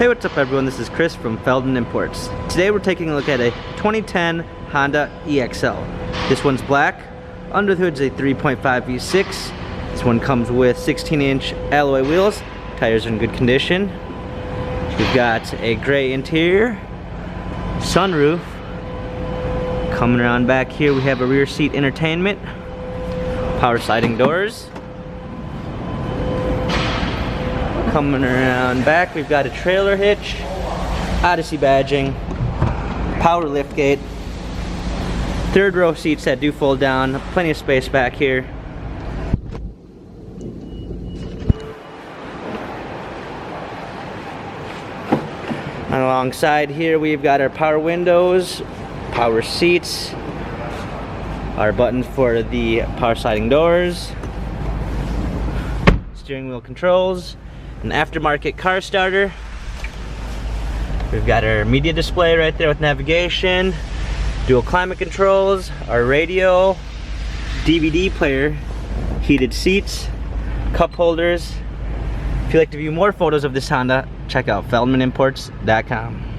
Hey, what's up everyone, this is Chris from Feldmann Imports. Today we're taking a look at a 2010 Honda EXL. This one's black, under the hood is a 3.5 V6. This one comes with 16-inch alloy wheels, tires are in good condition. We've got a gray interior, sunroof. Coming around back here we have a rear seat entertainment, power sliding doors. Coming around back, we've got a trailer hitch, Odyssey badging, power liftgate, third row seats that do fold down, plenty of space back here. And alongside here, we've got our power windows, power seats, our buttons for the power sliding doors, steering wheel controls, an aftermarket car starter. We've got our media display right there with navigation, dual climate controls, our radio, DVD player, heated seats, cup holders. If you'd like to view more photos of this Honda, check out feldmanimports.com.